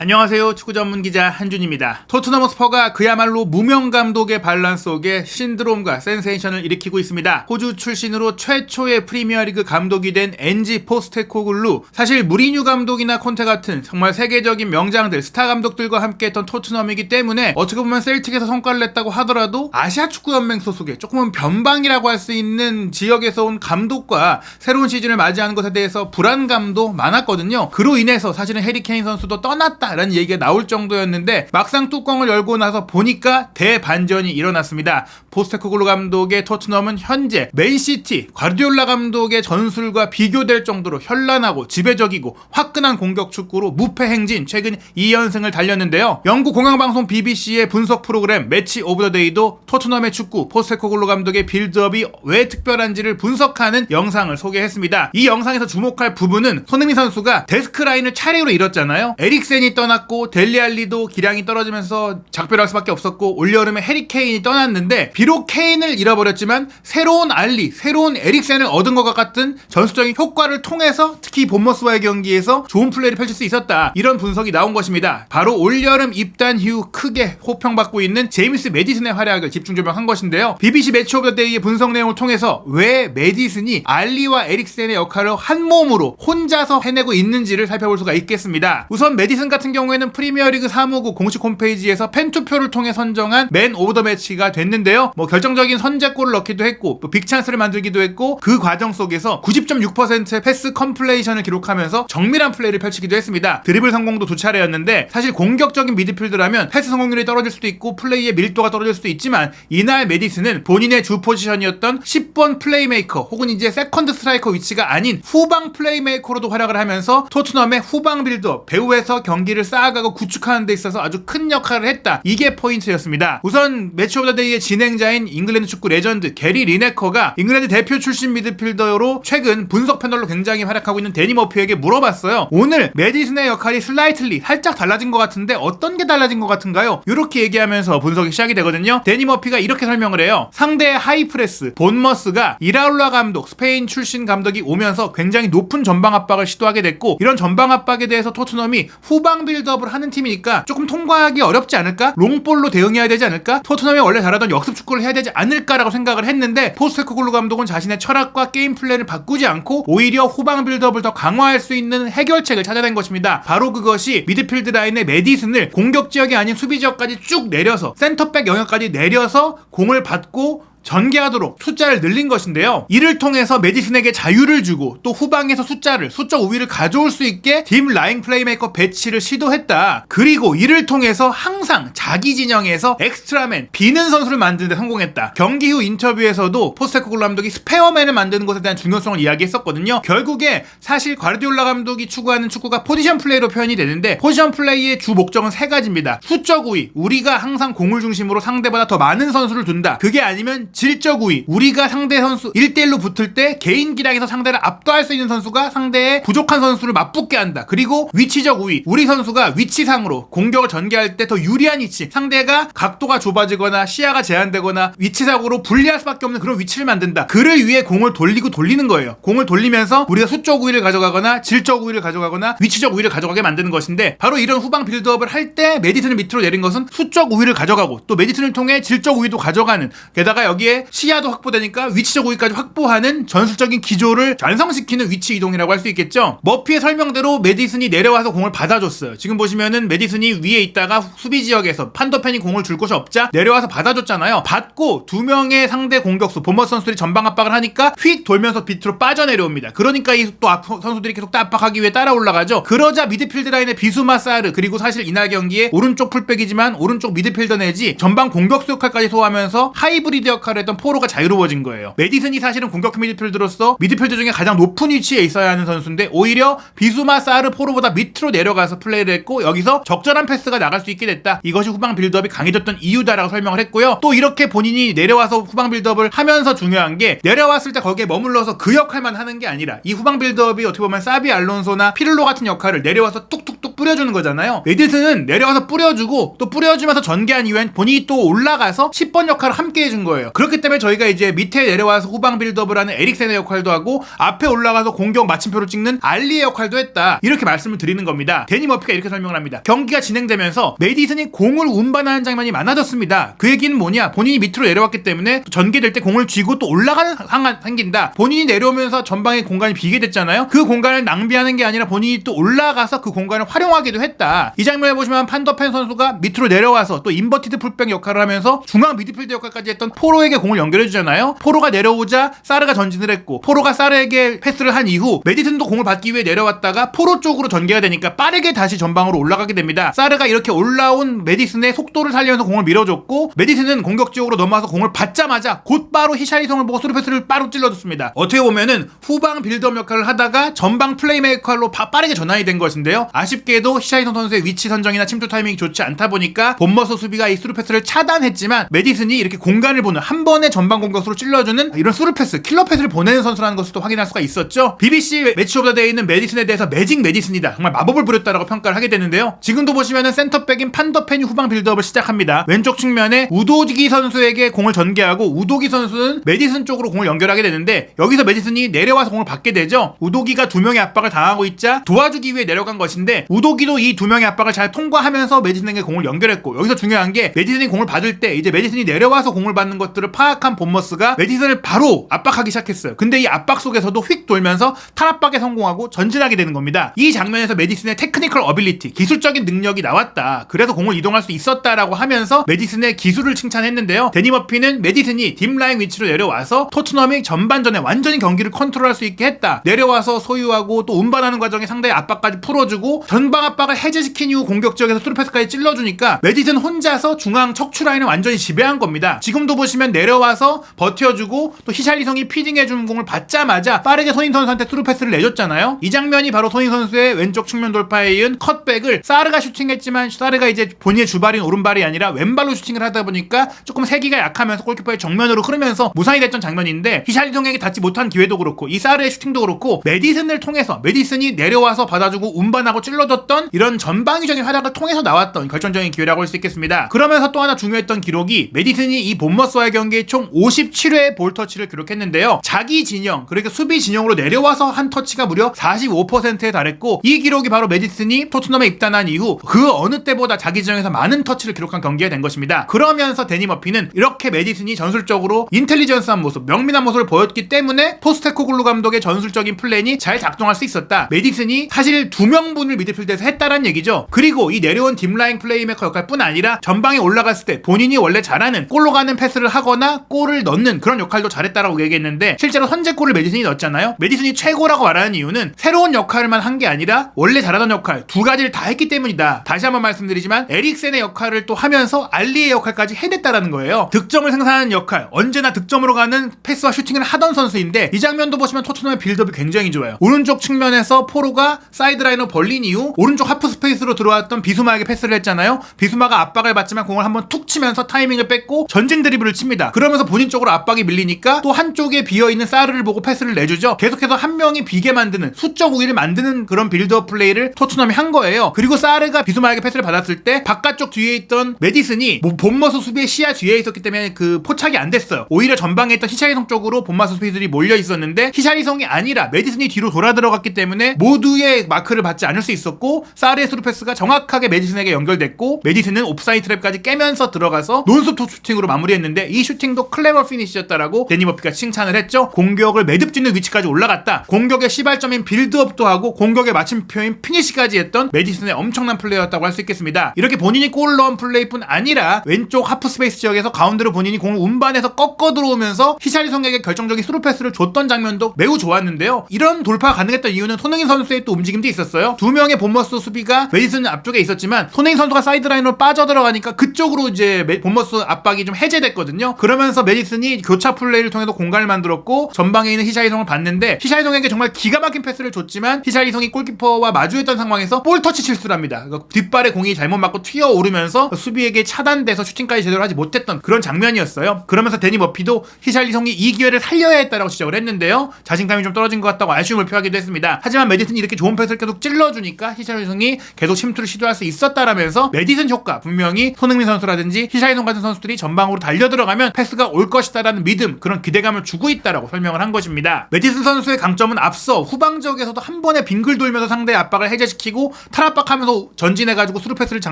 안녕하세요. 축구 전문 기자 한준입니다. 토트넘 허스퍼가 그야말로 무명 감독의 반란 속에 신드롬과 센세이션을 일으키고 있습니다. 호주 출신으로 최초의 프리미어리그 감독이 된 엔지 포스테코글루. 사실 무리뉴 감독이나 콘테 같은 정말 세계적인 명장들, 스타 감독들과 함께했던 토트넘이기 때문에 어떻게 보면 셀틱에서 성과를 냈다고 하더라도 아시아 축구 연맹 소속의 조금은 변방이라고 할 수 있는 지역에서 온 감독과 새로운 시즌을 맞이하는 것에 대해서 불안감도 많았거든요. 그로 인해서 사실은 해리 케인 선수도 떠났다 라는 얘기가 나올 정도였는데 막상 뚜껑을 열고 나서 보니까 대반전이 일어났습니다. 포스테코글루 감독의 토트넘은 현재 맨시티 과르디올라 감독의 전술과 비교될 정도로 현란하고 지배적이고 화끈한 공격 축구로 무패 행진 최근 2연승을 달렸는데요. 영국 공영방송 BBC의 분석 프로그램 매치 오브 더 데이도 토트넘의 축구 포스테코글루 감독의 빌드업이 왜 특별한지를 분석하는 영상을 소개했습니다. 이 영상에서 주목할 부분은 손흥민 선수가 데스크 라인을 차례로 잃었잖아요. 에릭센이 떠났고 델리알리도 기량이 떨어지면서 작별할 수밖에 없었고 올여름에 해리 케인이 떠났는데 비록 케인을 잃어버렸지만 새로운 알리, 새로운 에릭센을 얻은 것과 같은 전술적인 효과를 통해서 특히 본머스와의 경기에서 좋은 플레이를 펼칠 수 있었다. 이런 분석이 나온 것입니다. 바로 올여름 입단 이후 크게 호평받고 있는 제임스 매디슨의 활약을 집중 조명한 것인데요. BBC 매치 오브 더 데이의 분석 내용을 통해서 왜 매디슨이 알리와 에릭센의 역할을 한 몸으로 혼자서 해내고 있는지를 살펴볼 수가 있겠습니다. 우선 매디슨 같은 경우에는 프리미어리그 사무국 공식 홈페이지에서 팬투표를 통해 선정한 맨 오브 더 매치가 됐는데요. 결정적인 선제골을 넣기도 했고 빅찬스를 만들기도 했고 그 과정 속에서 90.6%의 패스 컴플레이션을 기록하면서 정밀한 플레이를 펼치기도 했습니다. 드리블 성공도 두 차례였는데 사실 공격적인 미드필드라면 패스 성공률이 떨어질 수도 있고 플레이의 밀도가 떨어질 수도 있지만 이날 매디슨은 본인의 주 포지션이었던 10번 플레이메이커 혹은 이제 세컨드 스트라이커 위치가 아닌 후방 플레이메이커로도 활약을 하면서 토트넘의 후방 빌드업 배후에서 경기를 쌓아가고 구축하는 데 있어서 아주 큰 역할을 했다. 이게 포인트였습니다. 우선 매치 오브 더 데이의 진행자인 잉글랜드 축구 레전드 게리 리네커가 잉글랜드 대표 출신 미드필더로 최근 분석 패널로 굉장히 활약하고 있는 데니 머피에게 물어봤어요. 오늘 매디슨의 역할이 슬라이틀리 살짝 달라진 것 같은데 어떤 게 달라진 것 같은가요? 이렇게 얘기하면서 분석이 시작이 되거든요. 데니 머피가 이렇게 설명을 해요. 상대의 하이프레스 본머스가 이라울라 감독 스페인 출신 감독이 오면서 굉장히 높은 전방 압박을 시도하게 됐고 이런 전방 압박에 대해서 토트넘이 후방 빌드업을 하는 팀이니까 조금 통과하기 어렵지 않을까? 롱볼로 대응해야 되지 않을까? 토트넘이 원래 잘하던 역습 축구를 해야 되지 않을까라고 생각을 했는데 포스테코글루 감독은 자신의 철학과 게임 플랜을 바꾸지 않고 오히려 후방 빌드업을 더 강화할 수 있는 해결책을 찾아낸 것입니다. 바로 그것이 미드필드 라인의 매디슨을 공격 지역이 아닌 수비 지역까지 쭉 내려서 센터백 영역까지 내려서 공을 받고 전개하도록 숫자를 늘린 것인데요. 이를 통해서 매디슨에게 자유를 주고 또 후방에서 수적 우위를 가져올 수 있게 딥 라인 플레이메이커 배치를 시도했다. 그리고 이를 통해서 항상 자기 진영에서 엑스트라맨, 비는 선수를 만드는 데 성공했다. 경기 후 인터뷰에서도 포스테코글루 감독이 스페어맨을 만드는 것에 대한 중요성을 이야기했었거든요. 결국에 사실 과르디올라 감독이 추구하는 축구가 포지션 플레이로 표현이 되는데 포지션 플레이의 주 목적은 세 가지입니다. 수적 우위, 우리가 항상 공을 중심으로 상대보다 더 많은 선수를 둔다. 그게 아니면 질적 우위, 우리가 상대 선수 1대1로 붙을 때 개인 기량에서 상대를 압도할 수 있는 선수가 상대의 부족한 선수를 맞붙게 한다. 그리고 위치적 우위, 우리 선수가 위치상으로 공격을 전개할 때 더 유리한 위치, 상대가 각도가 좁아지거나 시야가 제한되거나 위치상으로 불리할 수밖에 없는 그런 위치를 만든다. 그를 위해 공을 돌리는 거예요. 공을 돌리면서 우리가 수적 우위를 가져가거나 질적 우위를 가져가거나 위치적 우위를 가져가게 만드는 것인데 바로 이런 후방 빌드업을 할 때 매디슨을 밑으로 내린 것은 수적 우위를 가져가고 또 매디슨을 통해 질적 우위도 가져가는, 게다가 여기에 시야도 확보되니까 위치적 우위까지 확보하는 전술적인 기조를 완성시키는 위치 이동이라고 할 수 있겠죠. 머피의 설명대로 매디슨이 내려와서 공을 받아줬어요. 지금 보시면은 매디슨이 위에 있다가 수비 지역에서 판더펜이 공을 줄 곳이 없자 내려와서 받아줬잖아요. 받고 두 명의 상대 공격수 본머스 선수들이 전방 압박을 하니까 휙 돌면서 밑으로 빠져내려옵니다. 그러니까 이 또 선수들이 계속 압박하기 위해 따라 올라가죠. 그러자 미드필드 라인의 비수마 사르, 그리고 사실 이날 경기에 오른쪽 풀백이지만 오른쪽 미드필더 내지 전방 공격수 역할까지 소화하면서 하이브리드 역할을 했던 포로가 자유로워진 거예요. 매디슨이 사실은 공격 미드필드로서 미드필드 중에 가장 높은 위치에 있어야 하는 선수인데 오히려 비수마 사르 포로보다 밑으로 내려가서 플레이를 했고 여기서 적절한 패스가 나갈 수 있게 됐다. 이것이 후방 빌드업이 강해졌던 이유다라고 설명을 했고요. 또 이렇게 본인이 내려와서 후방 빌드업을 하면서 중요한 게 내려왔을 때 거기에 머물러서 그 역할만 하는 게 아니라 이 후방 빌드업이 어떻게 보면 사비 알론소나 피를로 같은 역할을 내려와서 뚝뚝뚝 뿌려주는 거잖아요. 메디슨은 내려와서 뿌려주고 또 뿌려주면서 전개한 이후엔 본인이 또 올라가서 10번 역할을 함께 해준 거예요. 그렇기 때문에 저희가 이제 밑에 내려와서 후방 빌드업을 하는 에릭센의 역할도 하고 앞에 올라가서 공격 마침표를 찍는 알리의 역할도 했다, 이렇게 말씀을 드리는 겁니다. 데니 머피가 이렇게 설명을 합니다. 경기가 진행되면서 메디슨이 공을 운반하는 장면이 많아졌습니다. 그 얘기는 뭐냐, 본인이 밑으로 내려왔기 때문에 전개될 때 공을 쥐고 또 올라가는 상황이 생긴다. 본인이 내려오면서 전방에 공간이 비게 됐잖아요. 그 공간을 낭비하는 게 아니라 본인이 또 올라가서 그 공간을 활용하기도 했다. 이 장면을 보시면 판더펜 선수가 밑으로 내려와서 또 인버티드 풀백 역할을 하면서 중앙 미드필드 역할까지 했던 포로에게 공을 연결해주잖아요. 포로가 내려오자 사르가 전진을 했고, 포로가 사르에게 패스를 한 이후 메디슨도 공을 받기 위해 내려왔다가 포로 쪽으로 전개가 되니까 빠르게 다시 전방으로 올라가게 됩니다. 사르가 이렇게 올라온 메디슨의 속도를 살리면서 공을 밀어줬고, 메디슨은 공격 지역으로 넘어와서 공을 받자마자 곧바로 히샬리송을 보고 스루 패스를 바로 찔러줬습니다. 어떻게 보면은 후방 빌드업 역할을 하다가 전방 플레이메이커로 빠르게 전환이 된 것인데요. 아쉽게도 히샬리송 선수의 위치 선정이나 침투 타이밍이 좋지 않다 보니까 본머스 수비가 이 스루 패스를 차단했지만, 메디슨이 이렇게 공간을 보는 한 번의 전방 공격수로 찔러주는 이런 스루 패스, 킬러 패스를 보내는 선수라는 것을 또 확인할 수가 있었죠. BBC 매치 오브 더 데이는 메디슨에 대해서 매직 메디슨이다, 정말 마법을 부렸다라고 평가를 하게 되는데요. 지금도 보시면은 센터백인 판더펜이 후방 빌드업을 시작합니다. 왼쪽 측면에 우도기 선수에게 공을 전개하고, 우도기 선수는 메디슨 쪽으로 공을 연결하게 되는데, 여기서 메디슨이 내려와서 공을 받게 되죠. 우도기가 두 명의 압박을 당하고 있자 도와주기 위해 내려간 것인데, 우도기도 이 두 명의 압박을 잘 통과하면서 메디슨에게 공을 연결했고, 여기서 중요한 게 메디슨이 공을 받을 때 이제 메디슨이 내려와서 공을 받는 것들을 파악한 본머스가 메디슨을 바로 압박하기 시작했어요. 근데 이 압박 속에서도 휙 돌면서 탈압박에 성공하고 전진하게 되는 겁니다. 이 장면에서 메디슨의 테크니컬 어빌리티, 기술적인 능력이 나왔다, 그래서 공을 이동할 수 있었다라고 하면서 메디슨의 기술을 칭찬했는데요. 데니 머피는 메디슨이 딥라인 위치로 내려와서 토트넘이 전반전에 완전히 경기를 컨트롤할 수 있게 했다, 내려와서 소유하고 또 운반하는 과정에 상대의 압박까지 풀어주고 전방 압박을 해제시킨 이후 공격 지역에서 스루패스까지 찔러주니까 메디슨 혼자서 중앙 척추 라인을 완전히 지배한 겁니다. 지금도 보시면 내려와서 버텨주고 또 히샬리송이 피딩해준 공을 받자마자 빠르게 손인 선수한테 스루패스를 내줬잖아요. 이 장면이 바로 손인 선수의 왼쪽 측면 돌파에 이은 컷백을 사르가 슈팅했지만, 사르가 이제 본인의 주발인 오른발이 아니라 왼발로 슈팅을 하다 보니까 조금 세기가 약하면서 골키퍼의 정면으로 흐르면서 무산이 됐던 장면인데, 히샬리송에게 닿지 못한 기회도 그렇고 이 사르의 슈팅도 그렇고 메디슨을 통해서, 메디슨이 내려와서 받아주고 운반하고 찔러줬던 이런 전방위적인 활약을 통해서 나왔던 결정적인 기회라고 할 수 있겠습니다. 그러면서 또 하나 중요했던 기록이, 메디슨이 이 본머스와의 경기에 총 57회의 볼 터치를 기록했는데요. 자기 진영, 그러니까 수비 진영으로 내려와서 한 터치가 무려 45%에 달했고, 이 기록이 바로 메디슨이 토트넘에 입단한 이후 그 어느 때보다 자기 진영에서 많은 터치를 기록한 경기가 된 것입니다. 그러면서 데니 머피는 이렇게 메디슨이 전술적으로 인텔리전스한 모습, 명민한 모습을 보였기 때문에 포스테코글루 감독의 전술적인 플랜이 잘 작동할 수 있었다, 메디슨이 사실 2명분을 미드필드에서 했다라는 얘기죠. 그리고 이 내려온 딥라인 플레이메이커 역할뿐 아니라 전방에 올라갔을 때 본인이 원래 잘하는 골로 가는 패스를 하거나 골을 넣는 그런 역할도 잘했다라고 얘기했는데, 실제로 선제골을 메디슨이 넣었잖아요. 메디슨이 최고라고 말하는 이유는 새로운 역할만 한 게 아니라 원래 잘하던 역할 두 가지를 다 했기 때문이다. 다시 한번 말씀드리지만 에릭센의 역할을 또 하면서 알리의 역할까지 해냈다라는 거예요. 득점을 생산하는 역할, 언제나 득점으로 가는 패스와 슈팅을 하던 선수인데, 이 장면도 보시면 토트넘의 빌드업이 굉장히 좋아요. 오른쪽 측면에서 포로가 사이드라인으로 벌린 이후 오른쪽 하프 스페이스로 들어왔던 비수마에게 패스를 했잖아요. 비수마가 압박을 받지만 공을 한번 툭 치면서 타이밍을 뺏고 전진 드리블을 칩니다. 그러면서 본인 쪽으로 압박이 밀리니까 또 한쪽에 비어있는 사르를 보고 패스를 내주죠. 계속해서 한 명이 비게 만드는, 수적 우위를 만드는 그런 빌드업 플레이를 토트넘이 한 거예요. 그리고 사르가 비수마에게 패스를 받았을 때 바깥쪽 뒤에 있던 메디슨이 본머스 수비의 시야 뒤에 있었기 때문에 그 포착이 안 됐어요. 오히려 전방에 있던 히샬리송 쪽으로 본머스 수비들이 몰려 있었는데, 히샬리송이 아니라 메디슨이 뒤로 돌아 들어갔기 때문에 모두의 마크를 받지 않을 수 있었고, 사르의 스루 패스가 정확하게 메디슨에게 연결됐고, 메디슨은 옵사이드 트랩까지 깨면서 들어가서 논스톱 슈팅으로 마무리했는데, 이 슈팅도 클레버 피니시였다라고 데니 머피가 칭찬을 했죠. 공격을 매듭짓는 위치까지 올라갔다, 공격의 시발점인 빌드업도 하고 공격의 마침표인 피니시까지 했던 메디슨의 엄청난 플레이였다고 할 수 있겠습니다. 이렇게 본인이 골을 넣은 플레이뿐 아니라 왼쪽 하프 스페이스 지역에서 가운데로 본인이 공을 운반해서 꺾어 들어오면서 히샬리송에게 결정적인 스루 패스를 줬던 장면도 매우 좋았는데요. 이런 돌파가 가능했던 이유는 손흥민 선수의 또 움직임도 있었어요. 두 명의 본머스 수비가 메디슨 앞쪽에 있었지만 손흥민 선수가 사이드라인으로 빠져들어가니까 그쪽으로 이제 본머스 압박이 좀 해제됐거든요. 그러면서 메디슨이 교차 플레이를 통해서 공간을 만들었고 전방에 있는 히샬리송을 봤는데, 히샬리송에게 정말 기가 막힌 패스를 줬지만 히샬리송이 골키퍼와 마주했던 상황에서 볼 터치 실수를 합니다. 그러니까 뒷발에 공이 잘못 맞고 튀어오르면서 수비에게 차단돼서 슈팅까지 제대로 하지 못했던 그런 장면이었어요. 그러면서 데니 머피도 히샬리송이 이 기회를 살려야 했다라고 지적을 했는데요. 자신감이 좀 떨어진 것 같다고 아쉬움을 표하기도 했습니다. 하지만 메디슨이 이렇게 좋은 패스를 계속 찔러주니까 히샤이송이 계속 침투를 시도할 수 있었다라면서 메디슨 효과, 분명히 손흥민 선수라든지 히샤이송 같은 선수들이 전방으로 달려들어가면 패스가 올 것이다라는 믿음, 그런 기대감을 주고 있다라고 설명을 한 것입니다. 메디슨 선수의 강점은 앞서 후방 지역에서도 한 번에 빙글 돌면서 상대의 압박을 해제시키고 탈압박하면서 전진해가지고 스루 패스를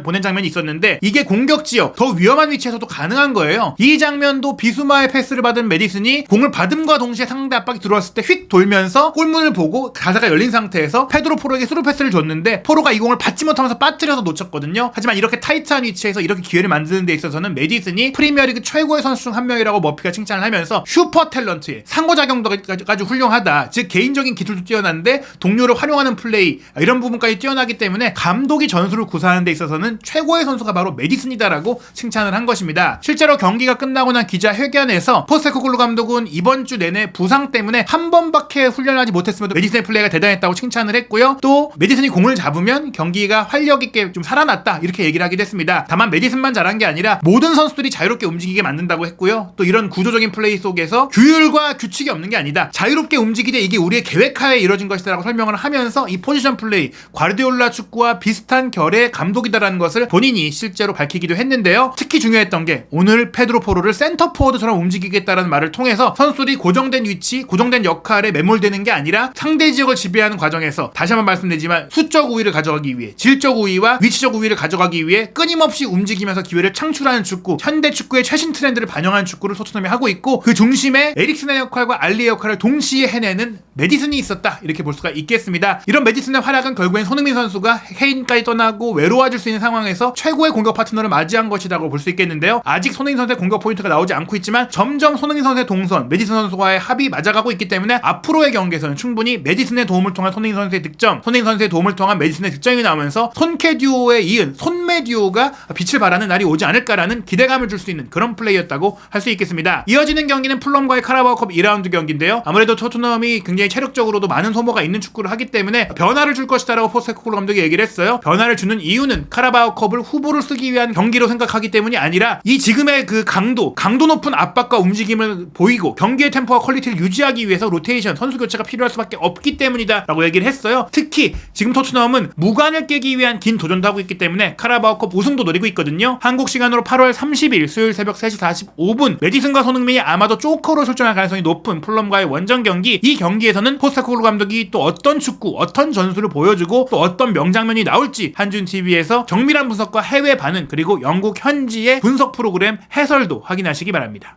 보낸 장면이 있었는데, 이게 공격 지역 더 위험한 위치에서도 가능한 거예요. 이 장면도 비수마의 패스를 받은 메디슨이 공을 받음과 동시에 상대 압박이 들어왔을 때 휙 돌면서 골문을 보고 가사가 열린 상태에서 페드로 포로에게 스루 패스를 줬는데, 포로가 이 공을 받지 못하면서 빠뜨려서 놓쳤거든요. 하지만 이렇게 타이트한 위치에서 이렇게 기회를 만드는 데 있어서는 메디슨이 프리미어리그 최고의 선수 중 한 명이라고 머피가 칭찬을 하면서 슈퍼 탤런트에 상호작용도까지 훌륭하다, 즉 개인적인 기술도 뛰어난데 동료를 활용하는 플레이, 이런 부분까지 뛰어나기 때문에 감독이 전술을 구사하는 데 있어서는 최고의 선수가 바로 메디슨이다라고 칭찬을 한 것입니다. 실제로 경기가 끝나고 난 기자회견에서 포스테코글루 감독은 이번 주 내내 부상 때문에 한 번밖에 훈련하지 못했음에도 메디슨의 플레이가 대단했다고 칭찬을 했고요. 또 메디슨이 공을 잡으면 경기가 활력 있게 좀 살아났다, 이렇게 얘기를 하기도 했습니다. 다만 메디슨만 잘한 게 아니라 모든 선수들이 자유롭게 움직이게 만든다고 했고요. 또 이런 구조적인 플레이 속에서 규율과 규칙이 없는 게 아니다, 자유롭게 움직이되 이게 우리의 계획하에 이루어진 것이다라고 설명을 하면서 이 포지션 플레이, 과르디올라 축구와 비슷한 결의 감독이다라는 것을 본인이 실제로 밝히기도 했는데요. 특히 중요했던 게 오늘 페드로 포로를 센터 포워드처럼 움직이겠다라는 말을 통해서 선수들이 고정된 위치, 고정된 역할에 매몰되는 게 아니라 상대 지역을 지배하는 과정에서, 다시 한번 말씀드리지만 수적 우위를 가져가기 위해, 질적 우위와 위치적 우위를 가져가기 위해 끊임없이 움직이면서 기회를 창출하는 축구, 현대 축구의 최신 트렌드를 반영하는 축구를 토트넘이 하고 있고, 그 중심에 에릭슨의 역할과 알리의 역할을 동시에 해내는 메디슨이 있었다, 이렇게 볼 수가 있겠습니다. 이런 메디슨의 활약은 결국엔 손흥민 선수가 케인까지 떠나고 외로워질 수 있는 상황에서 최고의 공격 파트너를 맞이한 것이라고 볼 수 있겠는데요. 아직 손흥민 선수의 공격 포인트가 나오지 않고 있지만 점점 손흥민 선수의 동선, 메디슨 선수와의 합이 맞아가고 있기 때문에 앞으로의 경기에서는 충분히 메디슨의 도움을 통한 손흥민 선수의 득점, 손흥민 선수의 도움을 통한 메디슨의 득점이 나오면서 손케 듀오에 이은 손메 듀오가 빛을 발하는 날이 오지 않을까라는 기대감을 줄 수 있는 그런 플레이였다고 할 수 있겠습니다. 이어지는 경기는 풀럼과의 카라바오컵 2라운드 경기인데요. 아무래도 토트넘이 굉장히 체력적으로도 많은 소모가 있는 축구를 하기 때문에 변화를 줄 것이다라고 포스테코글루 감독이 얘기를 했어요. 변화를 주는 이유는 카라바오컵을 후보를 쓰기 위한 경기로 생각하기 때문이 아니라 이 지금의 그 강도 높은 압박과 움직임을 보이고 경기의 템포와 퀄리티를 유지하기 위해서 로테이션, 선수 교체가 필요할 수밖에 없기 때문이다 라고 얘기를 했어요. 특히 지금 토트넘은 무관을 깨기 위한 긴 도전도 하고 있기 때문에 카라바오컵 우승도 노리고 있거든요. 한국 시간으로 8월 30일 수요일 새벽 3시 45분 메디슨과 손흥민이 아마도 조커로 출전할 가능성이 높은 풀럼과의 원정 경기, 이 경기에서는 포스테코글루 감독이 또 어떤 축구, 어떤 전술을 보여주고 또 어떤 명장면이 나올지 한준TV에서 정밀한 분석과 해외 반응, 그리고 영국 현지의 분석 프로그램 해설도 확인하시기 바랍니다.